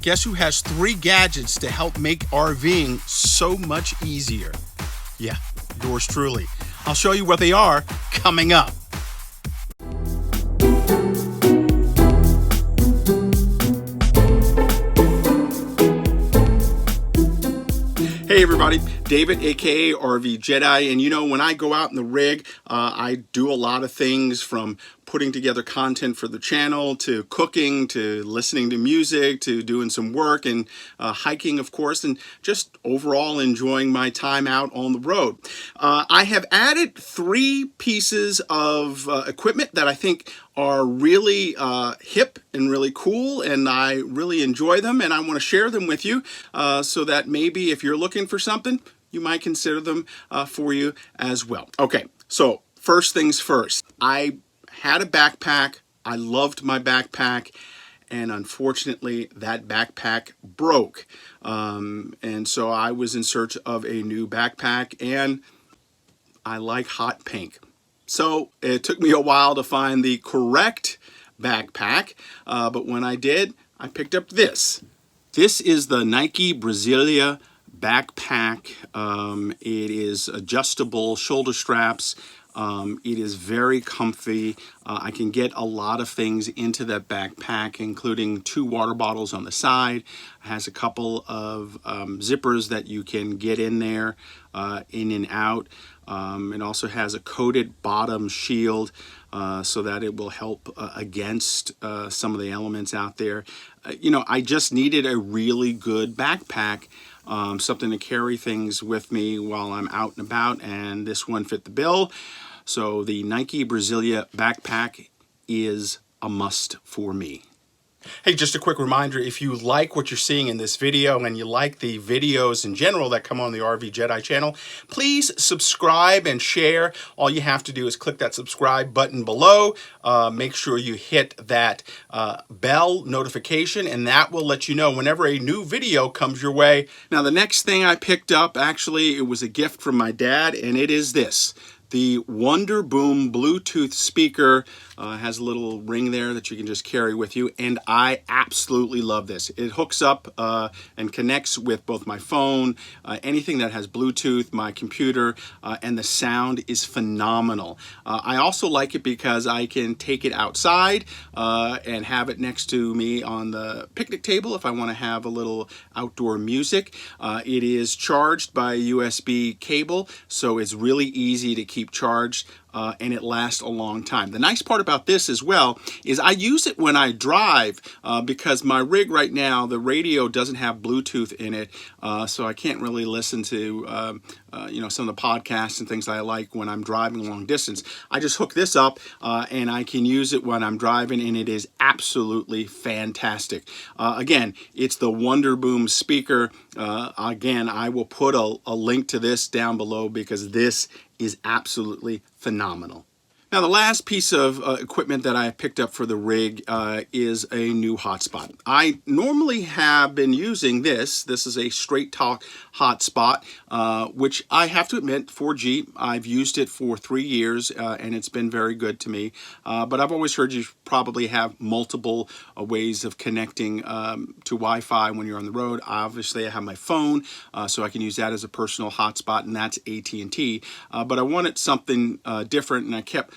Guess who has 3 gadgets to help make RVing so much easier? Yeah, yours truly. I'll show you what they are coming up. Hey everybody, David aka RVJedeye, and you know, when I go out in the rig, I do a lot of things from putting together content for the channel, to cooking, to listening to music, to doing some work, and hiking, of course, and just overall enjoying my time out on the road. I have added 3 pieces of equipment that I think are really hip and really cool, and I really enjoy them, and I want to share them with you so that maybe if you're looking for something, you might consider them for you as well. Okay, so first things first. I had a backpack. I loved my backpack, and unfortunately that backpack broke. And so I was in search of a new backpack, and I like hot pink. So it took me a while to find the correct backpack, but when I did, I picked up this. This is the Nike Brasilia backpack. It is adjustable shoulder straps. It is very comfy. I can get a lot of things into that backpack, including 2 water bottles on the side. It has a couple of zippers that you can get in there, in and out. It also has a coated bottom shield so that it will help against some of the elements out there. You know, I just needed a really good backpack, something to carry things with me while I'm out and about, and this one fit the bill. So the Nike Brasilia backpack is a must for me. Hey, just a quick reminder, if you like what you're seeing in this video and you like the videos in general that come on the RVJedeye channel, please subscribe and share. All you have to do is click that subscribe button below. Make sure you hit that bell notification, and that will let you know whenever a new video comes your way. Now, the next thing I picked up, actually, it was a gift from my dad, and it is this. The Wonderboom Bluetooth speaker has a little ring there that you can just carry with you, and I absolutely love this. It hooks up and connects with both my phone, anything that has Bluetooth, my computer, and the sound is phenomenal. I also like it because I can take it outside and have it next to me on the picnic table if I want to have a little outdoor music. It is charged by USB cable, so it's really easy to keep charged, and it lasts a long time. The nice part about this as well is I use it when I drive because my rig right now, the radio doesn't have Bluetooth in it, so I can't really listen to you know, some of the podcasts and things that I like when I'm driving long distance. I just hook this up and I can use it when I'm driving, and it is absolutely fantastic. Again, it's the Wonderboom speaker. Again, I will put a link to this down below because this is absolutely phenomenal. Now, the last piece of equipment that I picked up for the rig is a new hotspot. I normally have been using this. This is a straight talk hotspot, which I have to admit, 4G, I've used it for 3 years, and it's been very good to me. But I've always heard you probably have multiple ways of connecting to Wi-Fi when you're on the road. Obviously, I have my phone, so I can use that as a personal hotspot, and that's AT&T. But I wanted something different, and I kept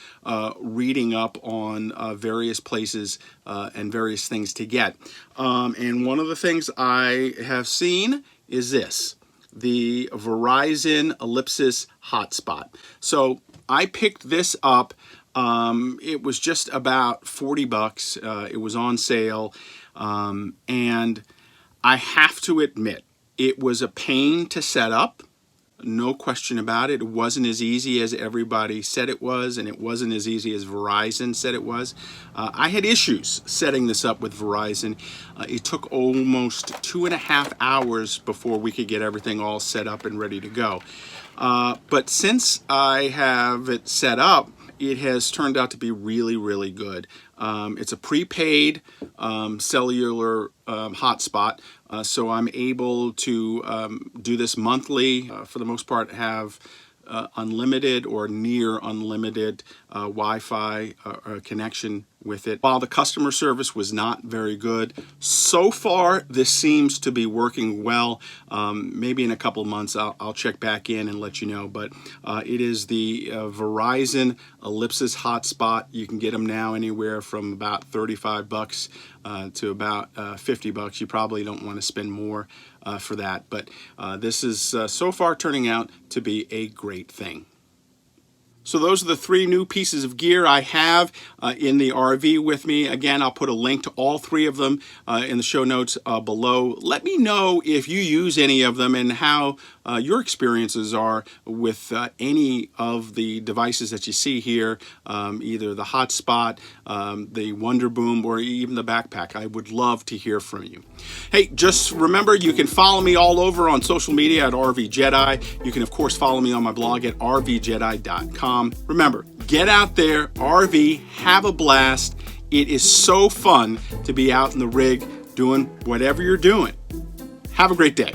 reading up on various places and various things to get. And one of the things I have seen is this, the Verizon Elipsis hotspot. So I picked this up. It was just about 40 bucks. It was on sale. And I have to admit, it was a pain to set up. No question about it. It wasn't as easy as everybody said it was, and it wasn't as easy as Verizon said it was. I had issues setting this up with Verizon. It took almost 2.5 hours before we could get everything all set up and ready to go. But since I have it set up, it has turned out to be really, really good. It's a prepaid cellular hotspot, so I'm able to do this monthly. For the most part, have unlimited or near unlimited Wi-Fi connection with it. While the customer service was not very good, so far this seems to be working well. Maybe in a couple of months I'll check back in and let you know, but it is the Verizon Elipsis Hotspot. You can get them now anywhere from about 35 bucks to about 50 bucks. You probably don't want to spend more for that, but this is so far turning out to be a great thing. So those are the 3 new pieces of gear I have in the RV with me. Again, I'll put a link to all 3 of them in the show notes below. Let me know if you use any of them and how your experiences are with any of the devices that you see here, either the Hotspot, the Wonderboom, or even the backpack. I would love to hear from you. Hey, just remember, you can follow me all over on social media at RVJedeye. You can, of course, follow me on my blog at RVJedeye.com. Remember, get out there, RV, have a blast. It is so fun to be out in the rig doing whatever you're doing. Have a great day.